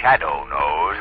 Shadow knows.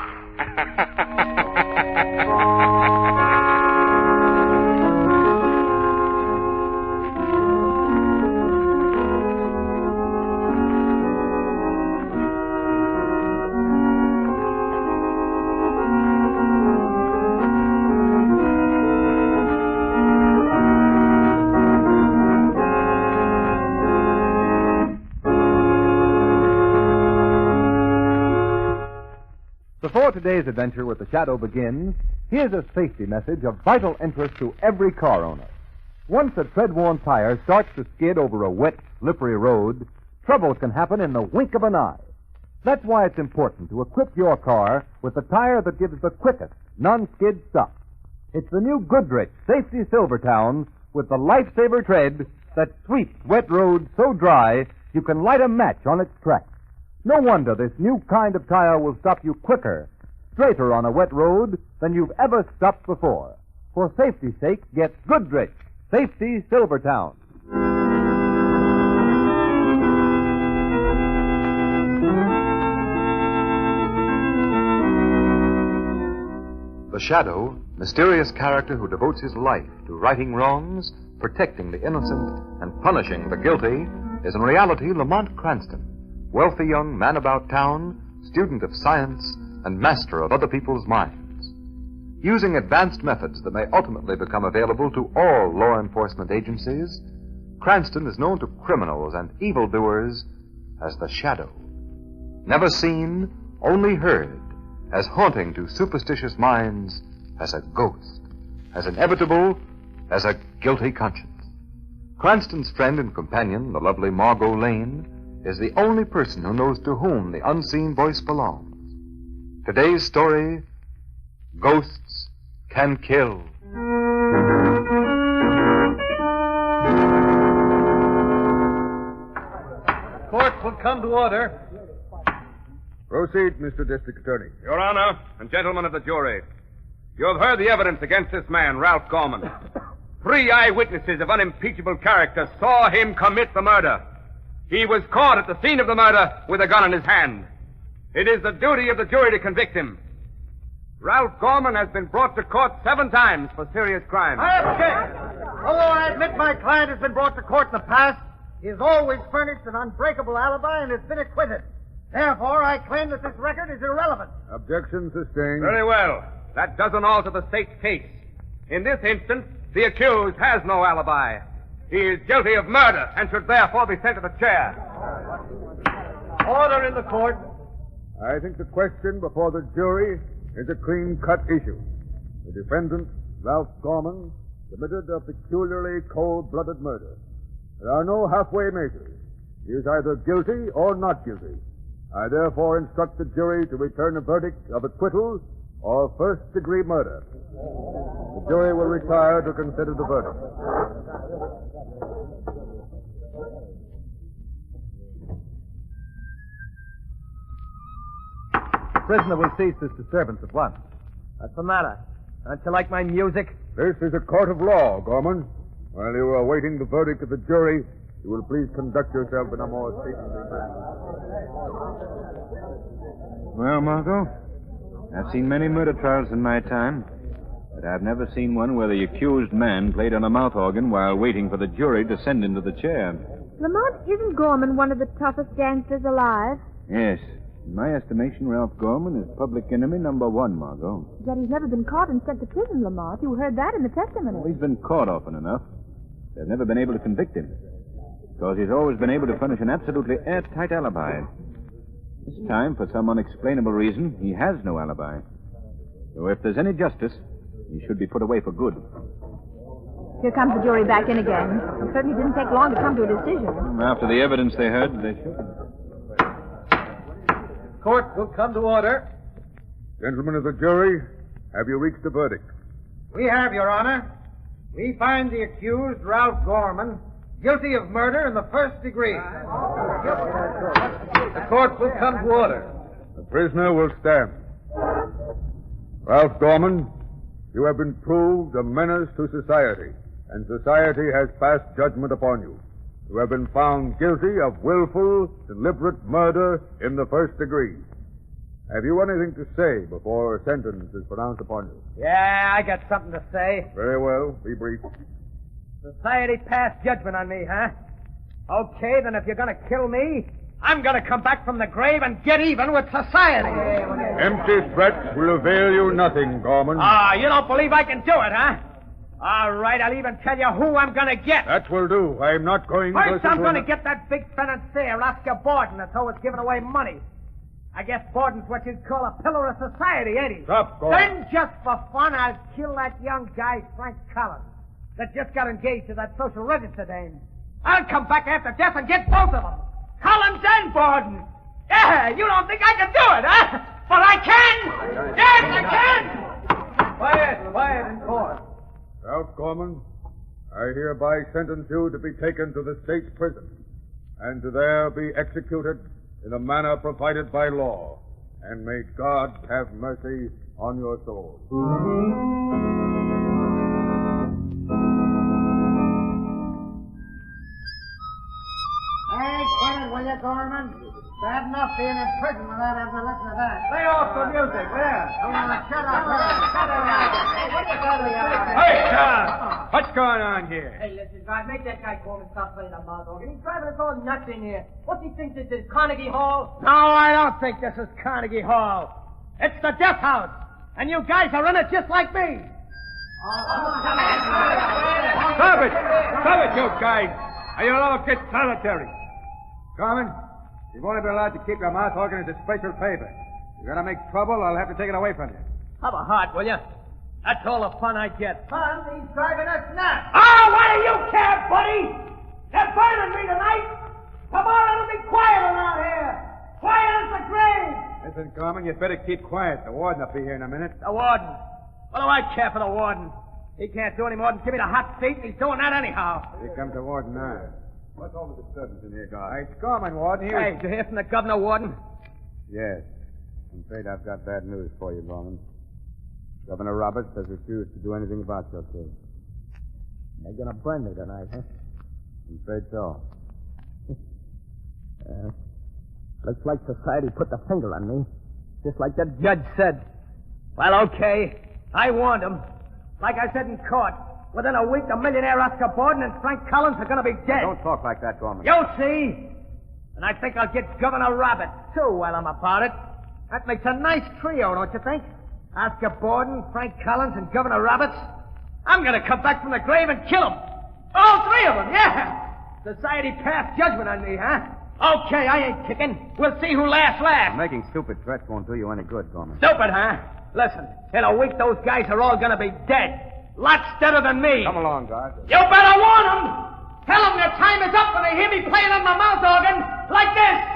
Before today's adventure with the Shadow begins, here's a safety message of vital interest to every car owner. Once a tread-worn tire starts to skid over a wet, slippery road, trouble can happen in the wink of an eye. That's why it's important to equip your car with the tire that gives the quickest, non-skid stop. It's the new Goodrich Safety Silvertown with the lifesaver tread that sweeps wet roads so dry you can light a match on its track. No wonder this new kind of tire will stop you quicker, straighter on a wet road than you've ever stopped before. For safety's sake, get Goodrich Safety Silvertown. The Shadow, mysterious character who devotes his life to righting wrongs, protecting the innocent, and punishing the guilty, is in reality Lamont Cranston, wealthy young man about town, student of science, and master of other people's minds. Using advanced methods that may ultimately become available to all law enforcement agencies, Cranston is known to criminals and evildoers as the Shadow. Never seen, only heard, as haunting to superstitious minds as a ghost, as inevitable as a guilty conscience. Cranston's friend and companion, the lovely Margot Lane, is the only person who knows to whom the unseen voice belongs. Today's story, Ghosts Can Kill. Court will come to order. Proceed, Mr. District Attorney. Your Honor, and gentlemen of the jury, you have heard the evidence against this man, Ralph Gorman. 3 eyewitnesses of unimpeachable character saw him commit the murder. He was caught at the scene of the murder with a gun in his hand. It is the duty of the jury to convict him. Ralph Gorman has been brought to court 7 times for serious crimes. I object. Although I admit my client has been brought to court in the past, he has always furnished an unbreakable alibi and has been acquitted. Therefore, I claim that this record is irrelevant. Objection sustained. Very well. That doesn't alter the state's case. In this instance, the accused has no alibi. He is guilty of murder and should therefore be sent to the chair. Order in the court. I think the question before the jury is a clean-cut issue. The defendant, Ralph Gorman, committed a peculiarly cold-blooded murder. There are no halfway measures. He is either guilty or not guilty. I therefore instruct the jury to return a verdict of acquittal or first-degree murder. The jury will retire to consider the verdict. The prisoner will cease this disturbance at once. What's the matter? Don't you like my music? This is a court of law, Gorman. While you are awaiting the verdict of the jury, you will please conduct yourself in a more stately manner. Well, Margot, I've seen many murder trials in my time, but I've never seen one where the accused man played on a mouth organ while waiting for the jury to send him to the chair. Lamont, isn't Gorman one of the toughest gangsters alive? Yes. In my estimation, Ralph Gorman is public enemy number 1, Margot. Yet he's never been caught and sent to prison, Lamont. You heard that in the testimony. Well, he's been caught often enough. They've never been able to convict him, because he's always been able to furnish an absolutely airtight alibi. This time, for some unexplainable reason, he has no alibi. So if there's any justice, he should be put away for good. Here comes the jury back in again. It certainly didn't take long to come to a decision. After the evidence they heard, they should. court will come to order. Gentlemen of the jury, have you reached a verdict? We have, Your Honor. We find the accused, Ralph Gorman, guilty of murder in the first degree. The court will come to order. The prisoner will stand. Ralph Gorman, you have been proved a menace to society, and society has passed judgment upon you. You have been found guilty of willful, deliberate murder in the first degree. Have you anything to say before a sentence is pronounced upon you? Yeah, I got something to say. Very well. Be brief. Society passed judgment on me, huh? Okay, then if you're going to kill me, I'm going to come back from the grave and get even with society. Empty threats will avail you nothing, Gorman. You don't believe I can do it, huh? All right, I'll even tell you who I'm going to get. That will do. I'm not going to... First, I'm going to get that big financier, Oscar Borden, that's always giving away money. I guess Borden's what you'd call a pillar of society, ain't he? Stop, Gorman. Then, just for fun, I'll kill that young guy, Frank Collins, that just got engaged to that social register dame. I'll come back after death and get both of them. Collins and Borden. Yeah, you don't think I can do it, huh? But I can! Yes, I can! Quiet in court. Ralph Gorman, I hereby sentence you to be taken to the state prison and to there be executed in a manner provided by law. And may God have mercy on your soul. Hey, quit it, will you, Gorman? Bad enough being in prison without having to listen to that. Lay off the music, there. Shut up. Shut up. Hey, Tom! What's going on here? Hey, listen, guys, make that guy Gorman stop playing the mouth organ. He's driving us all nuts in here. What do you think this is, Carnegie Hall? No, I don't think this is Carnegie Hall. It's the death house. And you guys are in it just like me. Stop it! Stop it, you guys! Or you'll all get solitary. Gorman, you've only been allowed to keep your mouth organ as a special favor. If you're going to make trouble, I'll have to take it away from you. Have a heart, will you? That's all the fun I get. Fun? He's driving us nuts. Oh, what do you care, buddy? They're burning me tonight. Tomorrow it'll be quiet around here. Quiet as the grave. Listen, Gorman, you'd better keep quiet. The warden will be here in a minute. The warden. What do I care for the warden? He can't do any more than give me the hot seat, and he's doing that anyhow. Here comes the warden now. What's all the disturbance in here, guard? It's Gorman, warden. Here. Hey, did you hear from the governor, warden? Yes. I'm afraid I've got bad news for you, Gorman. Governor Roberts has refused to do anything about your case. They're going to burn me tonight, huh? I'm afraid so. Looks like society put the finger on me, just like that Judge said. Well, okay. I warned him. Like I said in court, within a week, the millionaire Oscar Borden and Frank Collins are going to be dead. Don't talk like that, Gorman. You'll see. And I think I'll get Governor Roberts, too, while I'm about it. That makes a nice trio, don't you think? Oscar Borden, Frank Collins, and Governor Roberts. I'm going to come back from the grave and kill them. All three of them, yeah. Society passed judgment on me, huh? Okay, I ain't kicking. We'll see who laughs last. Making stupid threats won't do you any good, Gorman. Stupid, huh? Listen, in a week, those guys are all going to be dead. Lots deader than me. Come along, guard. You better warn them. Tell them their time is up when they hear me playing on my mouth organ like this.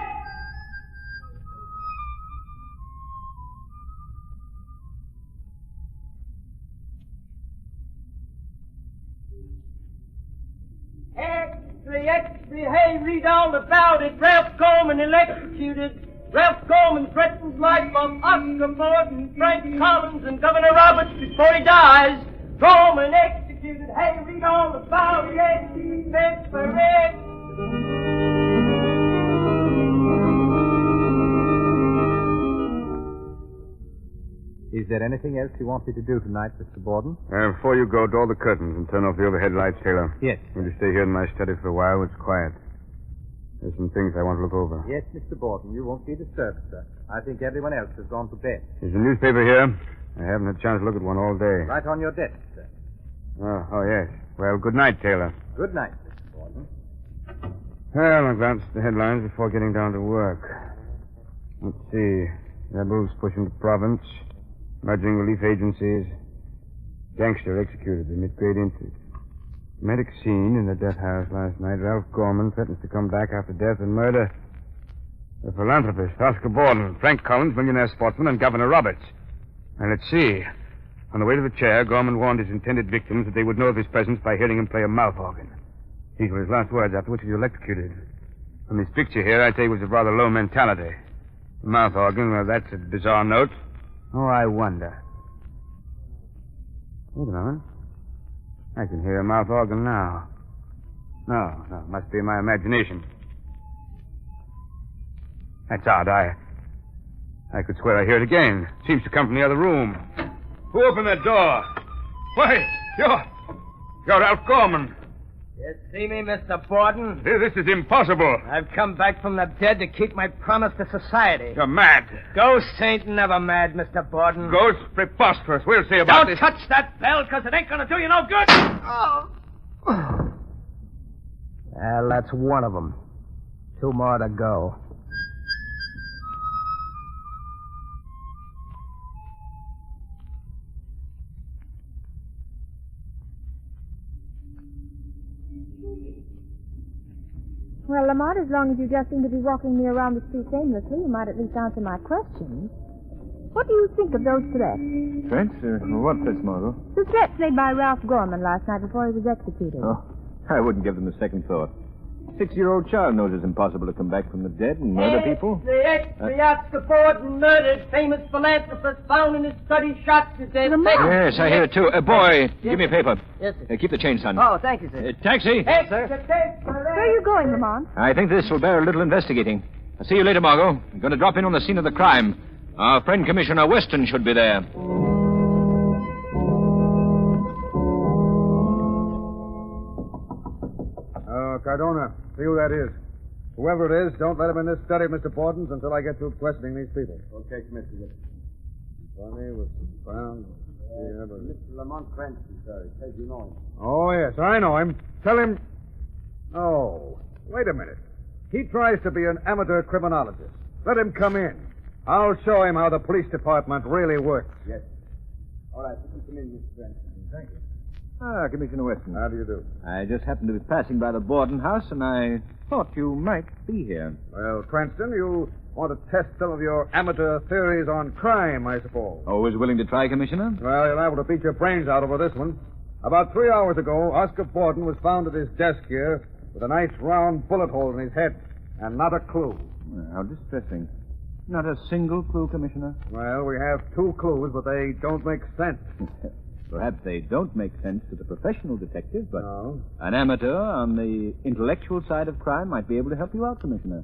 Extra, hey, read all about it. Ralph Gorman electrocuted. Ralph Gorman threatens life of Oscar Borden, Frank Collins, and Governor Roberts before he dies. Gorman executed. Hey, read all about it. Defense for it. Is there anything else you want me to do tonight, Mr. Borden? Before you go, draw the curtains and turn off the overhead lights, Taylor. Yes. Will you stay here in my study for a while? It's quiet. There's some things I want to look over. Yes, Mr. Borden. You won't be disturbed, sir. I think everyone else has gone to bed. There's a newspaper here. I haven't had a chance to look at one all day. Right on your desk, sir. Oh, yes. Well, good night, Taylor. Good night, Mr. Borden. Well, I glanced at the headlines before getting down to work. Let's see. Rebels pushing the province. Merging relief agencies. Gangster executed amid great interest. Dramatic scene in the death house last night. Ralph Gorman threatens to come back after death and murder. The philanthropist, Oscar Borden, Frank Collins, millionaire sportsman, and Governor Roberts. Now, let's see. On the way to the chair, Gorman warned his intended victims that they would know of his presence by hearing him play a mouth organ. These were his last words, after which he was electrocuted. From this picture here, I'd say he was of rather low mentality. The mouth organ, well, that's a bizarre note. Oh, I wonder. Wait a moment. I can hear a mouth organ now. No, it must be my imagination. That's odd. I could swear I hear it again. Seems to come from the other room. Who opened that door? Why, you're Ralph Gorman. You see me, Mr. Borden? This is impossible. I've come back from the dead to keep my promise to society. You're mad. Ghosts ain't never mad, Mr. Borden. Ghosts? Preposterous. We'll see about this. Don't touch that bell, because it ain't going to do you no good. Oh. Well, that's one of them. 2 more to go. Well, Lamont, as long as you just seem to be walking me around the streets aimlessly, you might at least answer my questions. What do you think of those threats? Threats? What threats, Margot? The threats made by Ralph Gorman last night before he was executed. Oh, I wouldn't give them a second thought. 6-year-old child knows it's impossible to come back from the dead and murder people. The Oscar Borden murdered, famous philanthropist found in his study shot to death. Yes, I hear it too. Boy, give me a paper. Yes, sir. Keep the change, son. Oh, thank you, sir. Taxi. Hey, sir. Where are you going, Lamont? I think this will bear a little investigating. I'll see you later, Margot. I'm going to drop in on the scene of the crime. Our friend Commissioner Weston should be there. Cardona, see who that is. Whoever it is, don't let him in this study of Mr. Borden's until I get through questioning these people. Okay, Commissioner. Bonnie was found. Mr. Lamont Cranston, sir. Says you know him. Oh, yes, I know him. Tell him. Oh, wait a minute. He tries to be an amateur criminologist. Let him come in. I'll show him how the police department really works. Yes. All right, you can come in, Mr. Cranston. Thank you. Ah, Commissioner Weston. How do you do? I just happened to be passing by the Borden house, and I thought you might be here. Well, Cranston, you want to test some of your amateur theories on crime, I suppose. Always willing to try, Commissioner? Well, you're liable to beat your brains out over this one. About 3 hours ago, Oscar Borden was found at his desk here with a nice round bullet hole in his head, and not a clue. Well, how distressing. Not a single clue, Commissioner? Well, we have 2 clues, but they don't make sense. Perhaps they don't make sense to the professional detective, but No. an amateur on the intellectual side of crime might be able to help you out, Commissioner.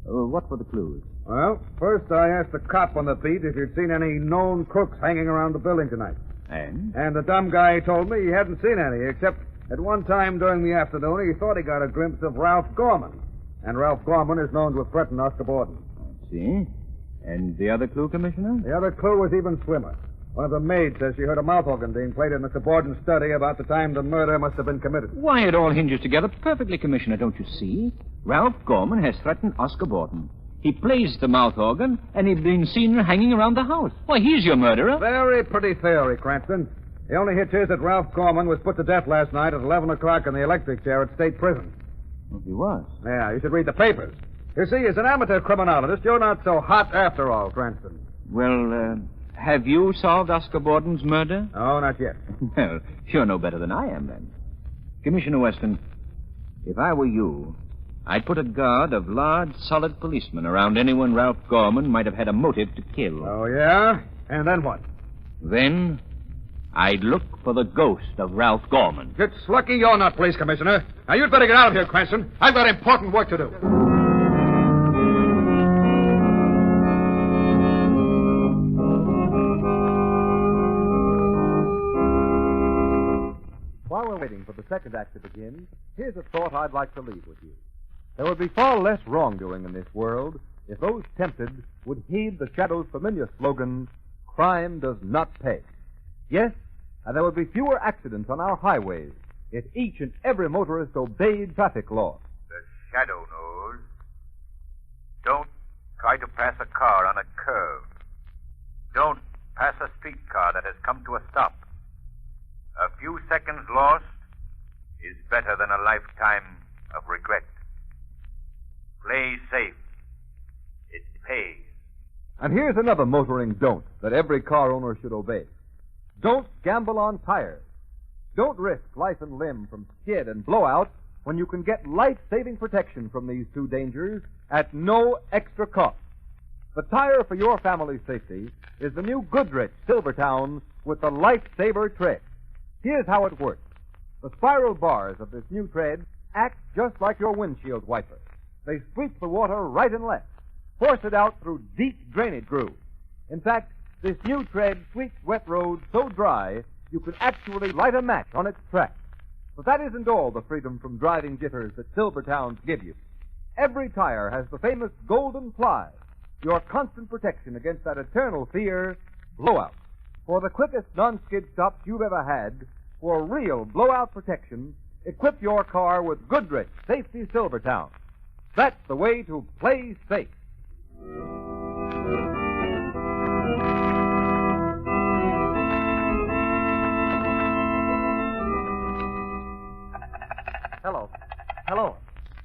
What were the clues? Well, first I asked the cop on the beat if he'd seen any known crooks hanging around the building tonight. And? And the dumb guy told me he hadn't seen any, except at one time during the afternoon he thought he got a glimpse of Ralph Gorman. And Ralph Gorman is known to have threatened Oscar Borden. I see. And the other clue, Commissioner? The other clue was even slimmer. One of the maids says she heard a mouth organ being played in Mr. Borden's study about the time the murder must have been committed. Why, it all hinges together perfectly, Commissioner, don't you see? Ralph Gorman has threatened Oscar Borden. He plays the mouth organ, and he's been seen hanging around the house. Why, he's your murderer. Very pretty theory, Cranston. The only hitch is that Ralph Gorman was put to death last night at 11 o'clock in the electric chair at State Prison. Well, he was. Yeah, you should read the papers. You see, as an amateur criminologist, you're not so hot after all, Cranston. Well, have you solved Oscar Borden's murder? No, not yet. Well, you're no better than I am, then. Commissioner Weston, if I were you, I'd put a guard of large, solid policemen around anyone Ralph Gorman might have had a motive to kill. Oh, yeah? And then what? Then I'd look for the ghost of Ralph Gorman. It's lucky you're not police commissioner. Now, you'd better get out of here, Cranston. I've got important work to do. While we're waiting for the second act to begin, here's a thought I'd like to leave with you. There would be far less wrongdoing in this world if those tempted would heed the Shadow's familiar slogan, crime does not pay. Yes, and there would be fewer accidents on our highways if each and every motorist obeyed traffic laws. The Shadow knows. Don't try to pass a car on a curve. Don't pass a streetcar that has come to a stop. A few seconds lost is better than a lifetime of regret. Play safe. And here's another motoring don't that every car owner should obey. Don't gamble on tires. Don't risk life and limb from skid and blowout when you can get life-saving protection from these two dangers at no extra cost. The tire for your family's safety is the new Goodrich Silvertown with the Lifesaver tread. Here's how it works. The spiral bars of this new tread act just like your windshield wiper. They sweep the water right and left, force it out through deep drainage grooves. In fact, this new tread sweeps wet roads so dry you can actually light a match on its track. But that isn't all the freedom from driving jitters that Silvertowns give you. Every tire has the famous golden ply, your constant protection against that eternal fear, blowout. For the quickest non-skid stops you've ever had, for real blowout protection, equip your car with Goodrich Safety Silvertown. That's the way to play safe. Hello. Hello.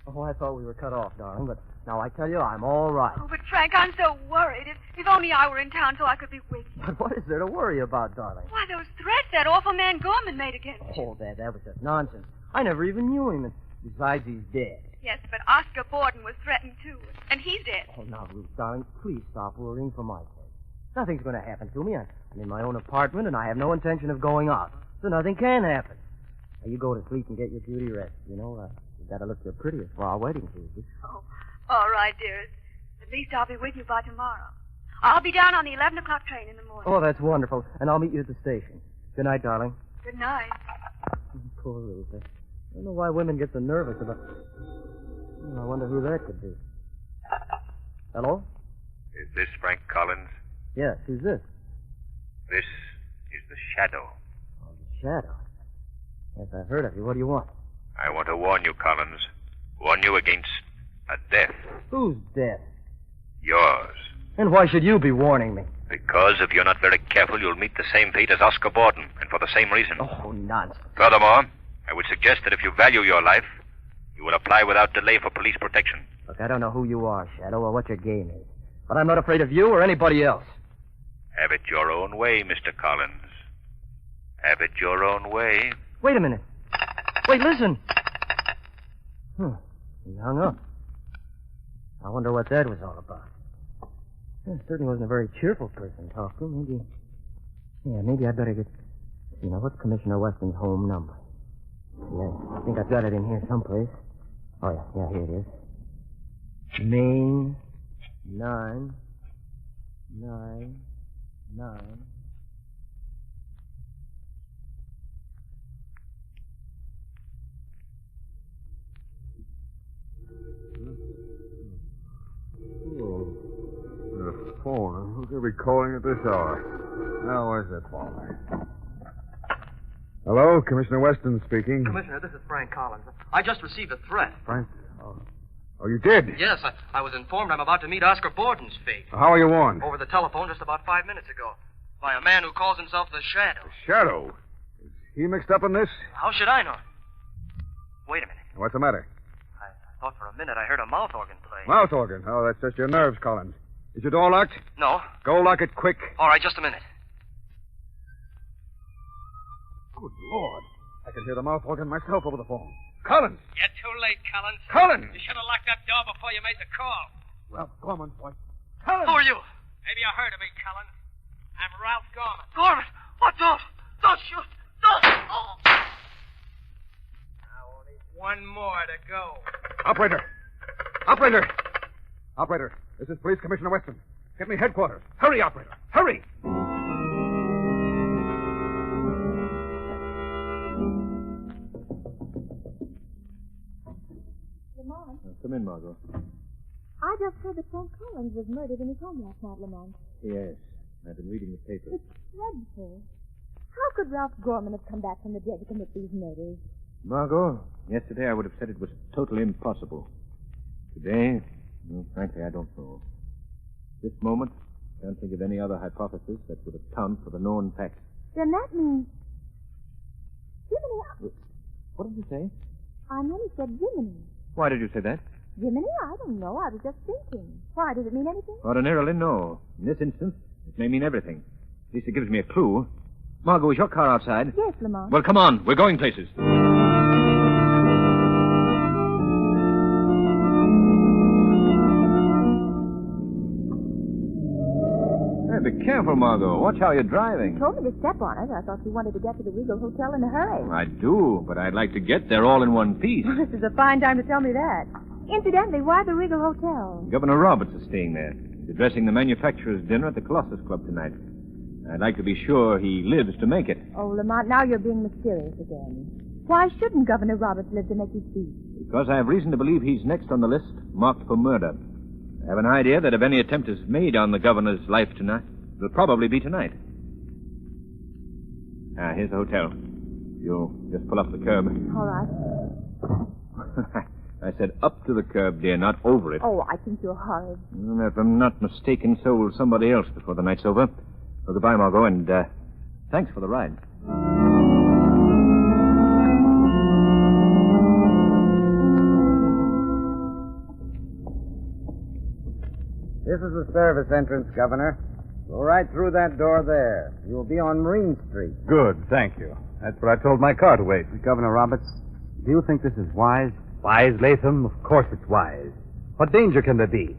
Oh, I thought we were cut off, darling, but now I tell you, I'm all right. Oh, but Frank, I'm so worried. If only I were in town so I could be with you. But what is there to worry about, darling? Why, those threats that awful man Gorman made against you. Oh, that was just nonsense. I never even knew him, and besides, he's dead. Yes, but Oscar Borden was threatened, too, and he's dead. Oh, now, Ruth, darling, please stop worrying for my sake. Nothing's going to happen to me. I'm in my own apartment, and I have no intention of going out, so nothing can happen. Now, you go to sleep and get your beauty rest. You know, you've got to look your prettiest for our wedding, Susie. Oh, all right, dearest. At least I'll be with you by tomorrow. I'll be down on the 11 o'clock train in the morning. Oh, that's wonderful. And I'll meet you at the station. Good night, darling. Good night. Poor Ruth. I don't know why women get so nervous about... I wonder who that could be. Hello? Is this Frank Collins? Yes, who's this? This is the Shadow. Oh, the Shadow. Yes, I heard of you. What do you want? I want to warn you, Collins. Warn you against a death. Whose death? Yours. And why should you be warning me? Because if you're not very careful, you'll meet the same fate as Oscar Borden, and for the same reason. Oh, nonsense. Furthermore, I would suggest that if you value your life, you will apply without delay for police protection. Look, I don't know who you are, Shadow, or what your game is. But I'm not afraid of you or anybody else. Have it your own way, Mr. Collins. Have it your own way. Wait a minute. Wait, listen. He hung up. I wonder what that was all about. Certainly wasn't a very cheerful person to talk to. Maybe I'd better get... what's Commissioner Weston's home number? Yeah, I think I've got it in here someplace. Oh, yeah, here it is. Maine 999. The phone. Who could be calling at this hour? Now, where's that phone? Hello, Commissioner Weston speaking. Commissioner, this is Frank Collins. I just received a threat. Frank? Oh, you did? Yes, I was informed I'm about to meet Oscar Borden's fate. How are you warned? Over the telephone just about 5 minutes ago. By a man who calls himself the Shadow. The Shadow? Is he mixed up in this? How should I know? Wait a minute. What's the matter? I thought for a minute I heard a mouth organ play. Mouth organ? Oh, that's just your nerves, Collins. Is your door locked? No. Go lock it quick. All right, just a minute. Good Lord. I can hear the mouth organ myself over the phone. Collins! You're too late, Collins. Collins! You should have locked that door before you made the call. Ralph Gorman's voice. Collins! Who are you? Maybe you heard of me, Collins. I'm Ralph Gorman. Gorman! Oh, don't shoot! Don't! Oh! Now only one more to go. Operator! Operator! Operator, this is Police Commissioner Weston. Get me headquarters. Hurry, operator. Hurry! Lamont, Come in, Margot. I just heard that Frank Collins was murdered in his home last night, Lamont. Yes, I've been reading the paper. It's dreadful. How could Ralph Gorman have come back from the dead to commit these murders? Margot, yesterday I would have said it was totally impossible. Today, well, frankly, I don't know. At this moment, I can't think of any other hypothesis that would account for the known facts. Then that means... Jiminy, What did you say? I nearly said Jiminy. Why did you say that? Jiminy, I don't know. I was just thinking. Why, does it mean anything? Ordinarily, no. In this instance, it may mean everything. At least it gives me a clue. Margot, is your car outside? Yes, Lamont. Well, come on. We're going places. Hey, be careful, Margot. Watch how you're driving. You told me to step on it. I thought you wanted to get to the Regal Hotel in a hurry. I do, but I'd like to get there all in one piece. This is a fine time to tell me that. Incidentally, why the Regal Hotel? Governor Roberts is staying there. He's addressing the manufacturers' dinner at the Colossus Club tonight. I'd like to be sure he lives to make it. Oh, Lamont, now you're being mysterious again. Why shouldn't Governor Roberts live to make his speech? Because I have reason to believe he's next on the list, marked for murder. I have an idea that if any attempt is made on the governor's life tonight, it'll probably be tonight. Here's the hotel. You'll just pull up the curb. All right. I said up to the curb, dear, not over it. Oh, I think you're horrid. If I'm not mistaken, so will somebody else before the night's over. Well, goodbye, Margot, and thanks for the ride. This is the service entrance, Governor. Go right through that door there. You'll be on Marine Street. Good, thank you. That's where I told my car to wait. Governor Roberts, do you think this is wise? Wise, Latham? Of course it's wise. What danger can there be?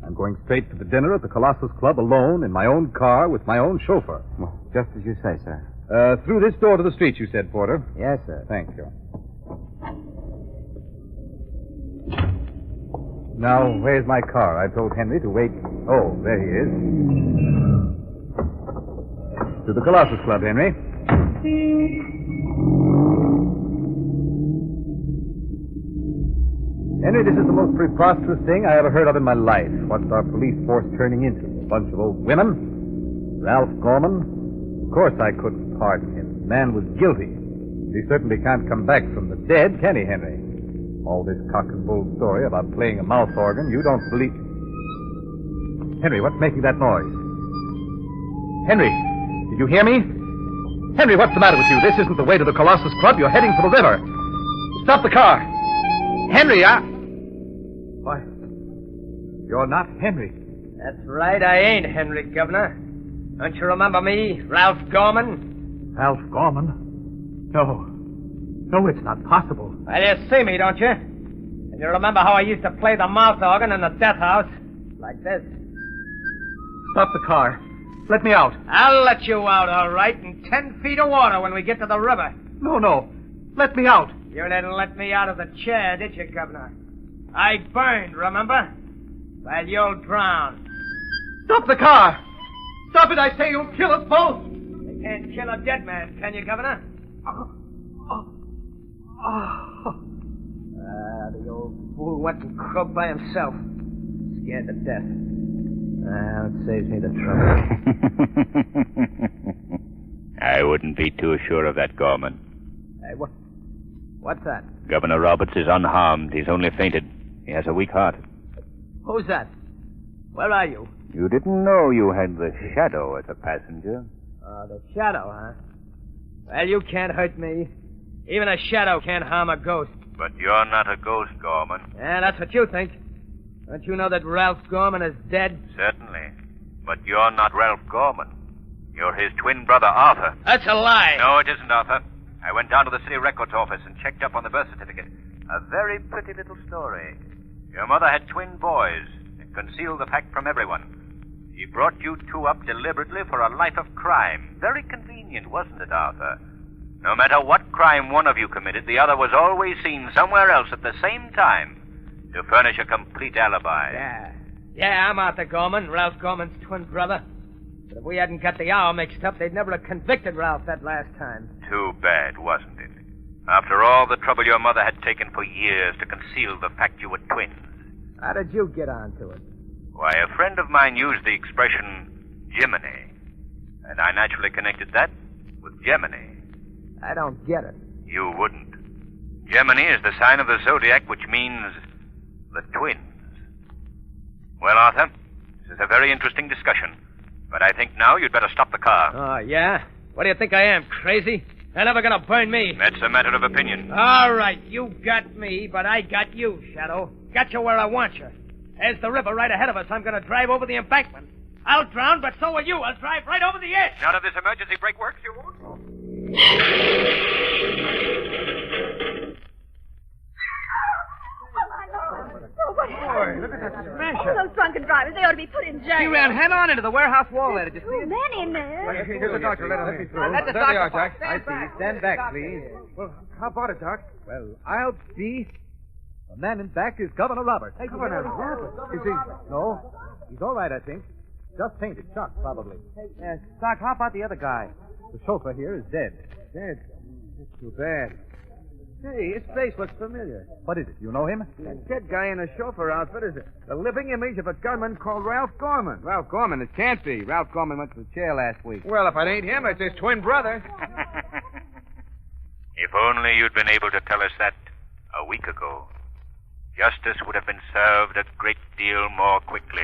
I'm going straight to the dinner at the Colossus Club alone in my own car with my own chauffeur. Well, just as you say, sir. Through this door to the street, you said, Porter. Yes, sir. Thank you. Now, where's my car? I told Henry to wait. Oh, there he is. To the Colossus Club, Henry. Henry, this is the most preposterous thing I ever heard of in my life. What's our police force turning into? A bunch of old women? Ralph Gorman? Of course I couldn't pardon him. The man was guilty. He certainly can't come back from the dead, can he, Henry? All this cock and bull story about playing a mouth organ, you don't believe... Henry, what's making that noise? Henry, did you hear me? Henry, what's the matter with you? This isn't the way to the Colossus Club. You're heading for the river. Stop the car. Henry, Why, you're not Henry. That's right, I ain't Henry, Governor. Don't you remember me, Ralph Gorman? Ralph Gorman? No. No, it's not possible. Well, you see me, don't you? And you remember how I used to play the mouth organ in the death house? Like this. Stop the car. Let me out. I'll let you out, all right, in 10 feet of water when we get to the river. No. Let me out. You didn't let me out of the chair, did you, Governor? I burned, remember? Well, you'll drown. Stop the car. Stop it, I say. You'll kill us both. You can't kill a dead man, can you, Governor? The old fool went and croaked by himself. Scared to death. It saves me the trouble. I wouldn't be too sure of that, Gorman. Hey, what's that? Governor Roberts is unharmed. He's only fainted. He has a weak heart. Who's that? Where are you? You didn't know you had the Shadow as a passenger? The Shadow, huh? Well, you can't hurt me. Even a shadow can't harm a ghost. But you're not a ghost, Gorman. Yeah, that's what you think. Don't you know that Ralph Gorman is dead? Certainly. But you're not Ralph Gorman. You're his twin brother, Arthur. That's a lie. No, it isn't, Arthur. I went down to the city records office and checked up on the birth certificate. A very pretty little story. Your mother had twin boys and concealed the fact from everyone. She brought you two up deliberately for a life of crime. Very convenient, wasn't it, Arthur? No matter what crime one of you committed, the other was always seen somewhere else at the same time to furnish a complete alibi. Yeah, I'm Arthur Gorman, Ralph Gorman's twin brother. But if we hadn't got the hour mixed up, they'd never have convicted Ralph that last time. Too bad, wasn't it? After all the trouble your mother had taken for years to conceal the fact you were twins. How did you get onto it? Why, a friend of mine used the expression Gemini. And I naturally connected that with Gemini. I don't get it. You wouldn't. Gemini is the sign of the zodiac, which means the twins. Well, Arthur, this is a very interesting discussion. But I think now you'd better stop the car. Oh, yeah? What do you think I am, crazy? They're never gonna burn me. That's a matter of opinion. All right, you got me, but I got you, Shadow. Got you where I want you. There's the river right ahead of us. I'm gonna drive over the embankment. I'll drown, but so will you. I'll drive right over the edge. None of this emergency brake works, you won't? Look at that smasher. Those drunken drivers, they ought to be put in jail. He ran head on into the warehouse wall there. Did you see Too it? many in there. Here's the doctor. Let him through. Let the There they are, doctor Jack. stand back. Stand back, please. Well, how about it, Doc? Well, I'll be. The man in back is Governor Roberts. Governor Roberts. Is he? No, he's all right, I think. Just fainted, shocked, probably. Doc, how about the other guy? The chauffeur here is dead. Dead. That's too bad. Hey, his face looks familiar. What is it? You know him? That dead guy in the chauffeur outfit is the living image of a gunman called Ralph Gorman. Ralph Gorman, it can't be. Ralph Gorman went to the chair last week. Well, if it ain't him, it's his twin brother. If only you'd been able to tell us that a week ago. Justice would have been served a great deal more quickly.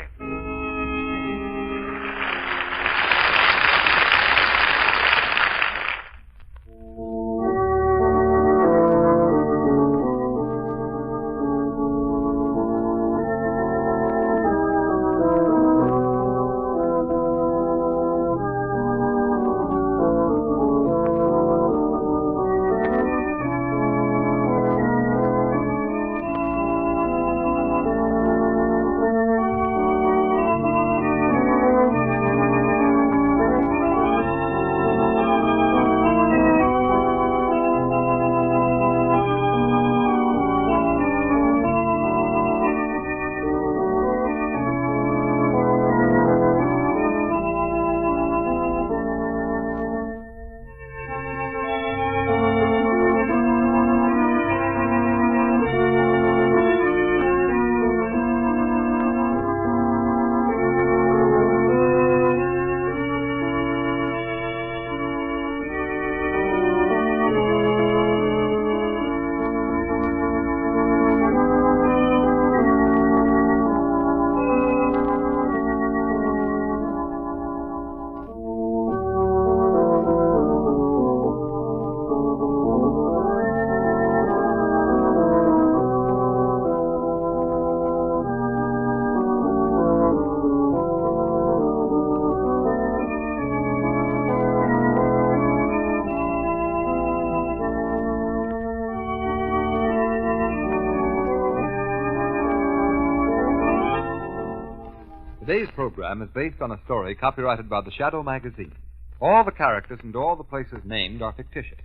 Today's program is based on a story copyrighted by the Shadow magazine. All the characters and all the places named are fictitious.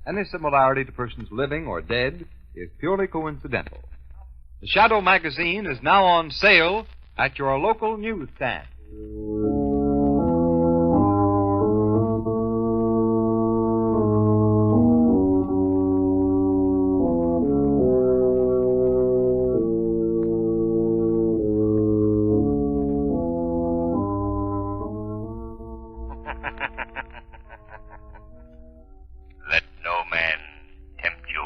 Any similarity to persons living or dead is purely coincidental. The Shadow magazine is now on sale at your local newsstand. Let no man tempt you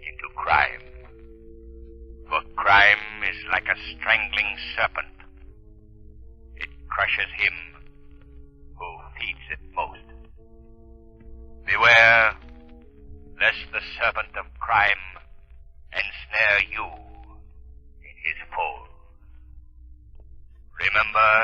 into crime. For crime is like a strangling serpent. It crushes him who feeds it most. Beware lest the serpent of crime ensnare you in his fold. Remember